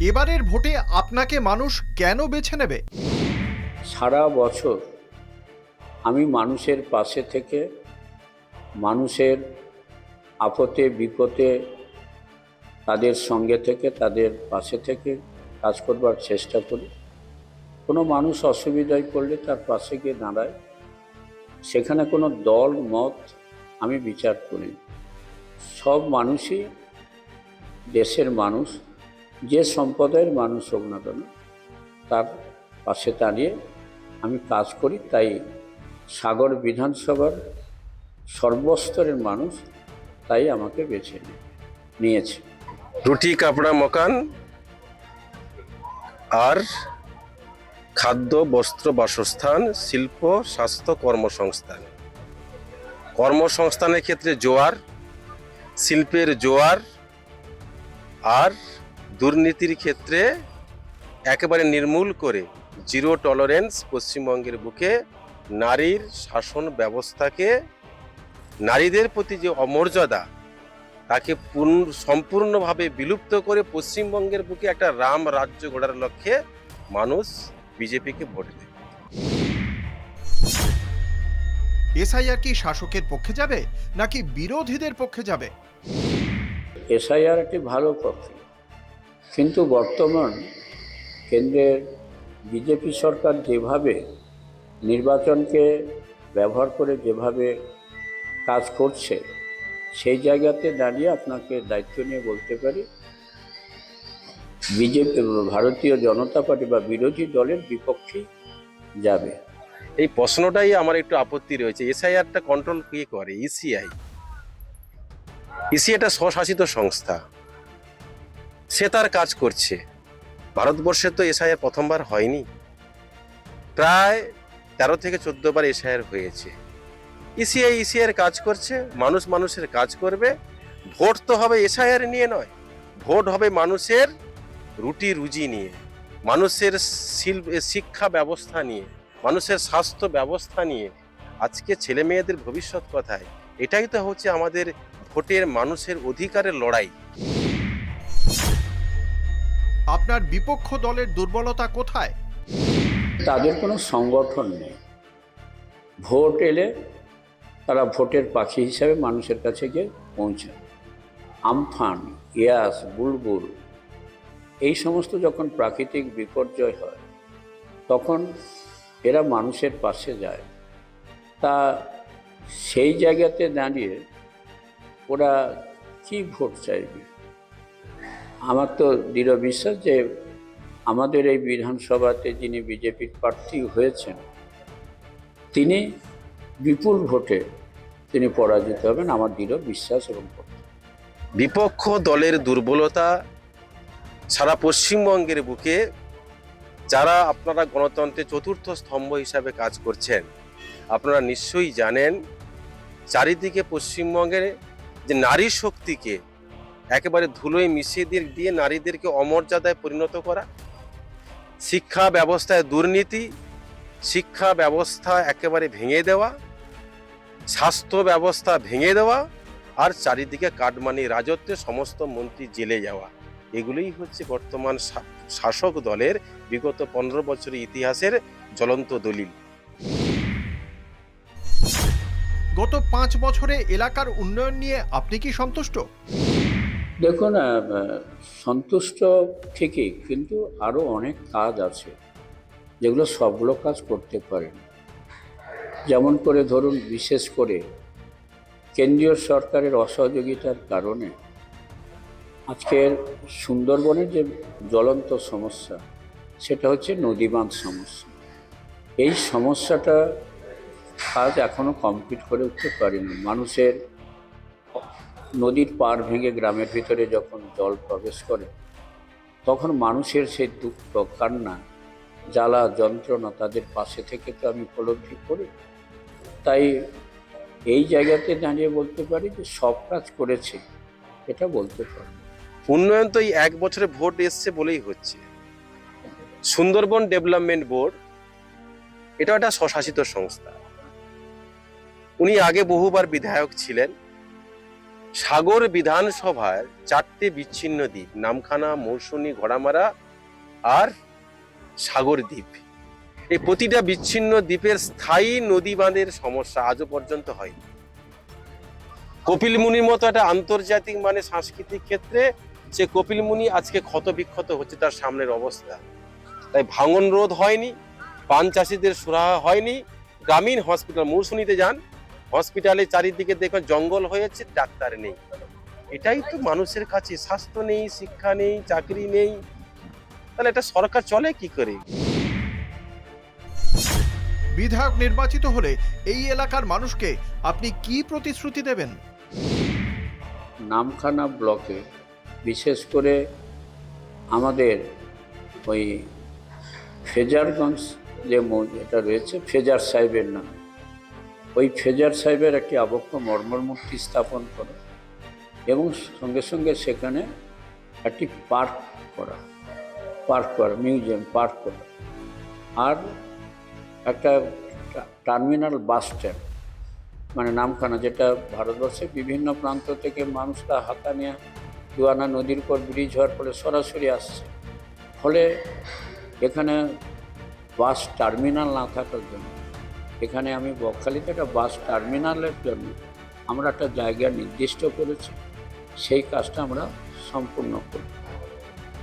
এবারের ভোটে আপনাকে মানুষ কেন বেছে নেবে? সারা বছর আমি মানুষের পাশে থেকে মানুষের আপদে বিপদে তাদের সঙ্গে থেকে তাদের পাশে থেকে কাজ করবার চেষ্টা করি। কোনো মানুষ অসুবিধায় পড়লে তার পাশে গিয়ে দাঁড়ায়। সেখানে কোনো দল মত আমি বিচার করি না। সব মানুষই দেশের মানুষ, যে সম্প্রদায়ের মানুষ হোক না কেন তার পাশে দাঁড়িয়ে আমি কাজ করি। তাই সাগর বিধানসভার সর্বস্তরের মানুষ তাই আমাকে বেছে নিয়েছে। রুটি কাপড়া মকান আর খাদ্য বস্ত্র বাসস্থান শিল্প স্বাস্থ্য কর্মসংস্থান। কর্মসংস্থানের ক্ষেত্রে জোয়ার, শিল্পের জোয়ার, আর দুর্নীতির ক্ষেত্রে একেবারে নির্মূল করে জিরো টলারেন্স পশ্চিমবঙ্গের বুকে নারীর শাসন ব্যবস্থাকে, নারীদের প্রতি যে অমর্যাদা তাকে সম্পূর্ণভাবে বিলুপ্ত করে পশ্চিমবঙ্গের বুকে একটা রাম রাজ্য গড়ার লক্ষ্যে মানুষ বিজেপিকে ভোট দেবে। এসআইআর কি শাসকের পক্ষে যাবে নাকি বিরোধীদের পক্ষে যাবে? এসআইআর একটি ভালো প্রক্রিয়া, কিন্তু বর্তমান কেন্দ্রের বিজেপি সরকার যেভাবে নির্বাচনকে ব্যবহার করে যেভাবে কাজ করছে, সেই জায়গাতে দাঁড়িয়ে আপনাকে দায়িত্ব নিয়ে বলতে পারি বিজেপি ভারতীয় জনতা পার্টি বা বিরোধী দলের বিপক্ষে যাবে। এই প্রশ্নটাই আমার একটু আপত্তি রয়েছে। এসআইআরটা কন্ট্রোল কে করে? ইসিআই। ইসি একটা স্বশাসিত সংস্থা, সে তার কাজ করছে। ভারতবর্ষে তো এসআইআর প্রথমবার হয়নি, প্রায় 13 থেকে 14 বার এসআইআর হয়েছে। ইসিআইয়ের কাজ করছে, মানুষ মানুষের কাজ করবে। ভোট তো হবে এসআইআর নিয়ে নয়, ভোট হবে মানুষের রুটি রুজি নিয়ে, মানুষের শিক্ষা ব্যবস্থা নিয়ে, মানুষের স্বাস্থ্য ব্যবস্থা নিয়ে। আজকে ছেলে মেয়েদের ভবিষ্যৎ কথায়, এটাই তো হচ্ছে আমাদের ভোটের মানুষের অধিকারের লড়াই। আপনার বিপক্ষ দলের দুর্বলতা কোথায়? তাদের কোনো সংগঠন নেই। ভোট এলে তারা ভোটের পাখি হিসাবে মানুষের কাছে গিয়ে পৌঁছায়। আমফান, ইয়াস, বুলবুল এই সমস্ত যখন প্রাকৃতিক বিপর্যয় হয় তখন এরা মানুষের পাশে যায়। তা সেই জায়গাতে দাঁড়িয়ে ওরা কি ভোট চাইবে? আমার তো দৃঢ় বিশ্বাস যে আমাদের এই বিধানসভাতে যিনি বিজেপির প্রার্থী হয়েছেন তিনি বিপুল ভোটে তিনি পরাজিত হবেন, আমার দৃঢ় বিশ্বাস এবং বিপক্ষ দলের দুর্বলতা সারা পশ্চিমবঙ্গের বুকে, যারা আপনারা গণতন্ত্রের চতুর্থ স্তম্ভ হিসাবে কাজ করছেন, আপনারা নিশ্চয়ই জানেন চারিদিকে পশ্চিমবঙ্গের যে নারী শক্তিকে একেবারে ধুলোয় মিশিয়ে দিয়ে নারীদেরকে অমর্যাদায় পরিণত করা, শিক্ষা ব্যবস্থায় দুর্নীতি, শিক্ষা ব্যবস্থা একেবারে ভেঙে দেওয়া, স্বাস্থ্য ব্যবস্থা ভেঙে দেওয়া, আর চারিদিকে কাটমানি রাজত্বে সমস্ত মন্ত্রী জেলে যাওয়া, এগুলোই হচ্ছে বর্তমান শাসক দলের বিগত 15 বছরের ইতিহাসের জ্বলন্ত দলিল। গত 5 বছরে এলাকার উন্নয়ন নিয়ে আপনি কি সন্তুষ্ট? দেখুন, সন্তুষ্ট ঠিকই, কিন্তু আরও অনেক কাজ আছে যেগুলো সবগুলো কাজ করতে পারেন। যেমন করে ধরুন, বিশেষ করে কেন্দ্রীয় সরকারের অসহযোগিতার কারণে আজকের সুন্দরবনের যে জ্বলন্ত সমস্যা সেটা হচ্ছে নদীবাঁধ সমস্যা। এই সমস্যাটা কাজ এখনও কমপ্লিট করে উঠতে পারেনি। মানুষের নদীর পাড় ভেঙে গ্রামের ভিতরে যখন জল প্রবেশ করে তখন মানুষের সেই দুঃখ, কান্না, জ্বালা, যন্ত্রণা তাদের পাশে থেকে তো আমি উপলব্ধি করি। তাই এই জায়গাতে দাঁড়িয়ে বলতে পারি যে সব কাজ করেছে, এটা বলতে পারি। উন্নয়ন তো এই 1 বছরে ভোট এসছে বলেই হচ্ছে। সুন্দরবন ডেভেলপমেন্ট বোর্ড এটা একটা স্বশাসিত সংস্থা। উনি আগে বহুবার বিধায়ক ছিলেন, সাগর বিধানসভার 4টে বিচ্ছিন্ন দ্বীপ, নামখানা, মৌসুনী, ঘোড়ামারা আর সাগর দ্বীপ। এই প্রতিটা বিচ্ছিন্ন দ্বীপের স্থায়ী নদী বাঁধের সমস্যা আজও পর্যন্ত হয়নি। কপিল মুনির মতো একটা আন্তর্জাতিক মানে সাংস্কৃতিক ক্ষেত্রে সে কপিল মুনি আজকে ক্ষত বিক্ষত হচ্ছে তার সামনের অবস্থা। তাই ভাঙন রোধ হয়নি, পান চাষিদের সুরাহা হয়নি। গ্রামীণ হসপিটাল, মৌসুনীতে যান, হসপিটালে চারিদিকে দেখবেন জঙ্গল হয়েছে, ডাক্তার নেই। এটাই তো মানুষের কাছে, স্বাস্থ্য নেই, শিক্ষা নেই, চাকরি নেই, তাহলে এটা সরকার চলে কি করে? বিধায়ক নির্বাচিত হলে এই এলাকার মানুষকে আপনি কি প্রতিশ্রুতি দেবেন? নামখানা ব্লকে বিশেষ করে আমাদের ওই ফেজারগঞ্জ যে এটা রয়েছে ফেজার সাহেবের নাম, ওই ফেজার সাহেবের একটি আবক্ষ মর্মর মূর্তি স্থাপন করা এবং সঙ্গে সঙ্গে সেখানে একটি পার্ক করা, মিউজিয়াম পার্ক করা, আর একটা টার্মিনাল বাস স্ট্যান্ড, মানে নামখানা, যেটা ভারতবর্ষের বিভিন্ন প্রান্ত থেকে মানুষরা হাতানিয়া দুয়ানা নদীর উপর ব্রিজ হওয়ার ফলে সরাসরি আসছে। ফলে এখানে বাস টার্মিনাল না থাকার জন্য এখানে আমি বকখালিতে একটা বাস টার্মিনালের জন্য আমরা একটা জায়গা নির্দিষ্ট করেছি, সেই কাজটা আমরা সম্পূর্ণ করি।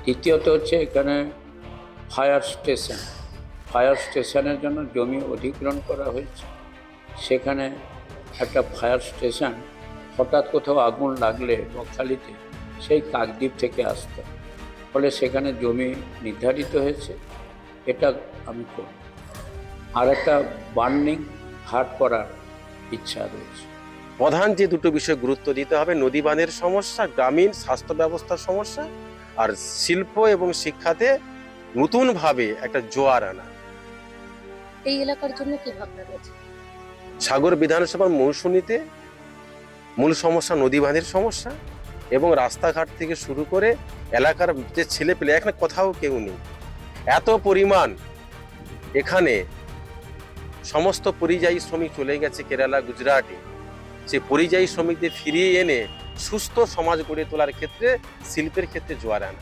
দ্বিতীয়ত হচ্ছে এখানে ফায়ার স্টেশনের জন্য জমি অধিগ্রহণ করা হয়েছে। সেখানে একটা ফায়ার স্টেশন, হঠাৎ কোথাও আগুন লাগলে বকখালিতে সেই কাকদ্বীপ থেকে আসতো, ফলে সেখানে জমি নির্ধারিত হয়েছে, এটা আমি করি। আর একটা বার্নিং ঘাট করার ইচ্ছা রয়েছে। প্রধান যে দুটো বিষয় গুরুত্ব দিতে হবে, নদী বাঁধের সমস্যা, গ্রামীণ স্বাস্থ্য ব্যবস্থার সমস্যা, আর শিল্প এবং শিক্ষাতে নতুনভাবে একটা জোয়ার আনা। এই এলাকার জন্য কি ভাবনা রয়েছে? সাগর বিধানসভার মৌসুনীতে মূল সমস্যা নদী বাঁধের সমস্যা, এবং রাস্তাঘাট থেকে শুরু করে এলাকার যে ছেলে পেলে, এখানে কোথাও কেউ নেই। এত পরিমাণ এখানে সমস্ত পরিযায়ী শ্রমিক চলে গেছে কেরালা, গুজরাটে। সেই পরিযায়ী শ্রমিকদের ফিরিয়ে এনে সুস্থ সমাজ গড়ে তোলার ক্ষেত্রে, শিল্পের ক্ষেত্রে জোয়ার আনা।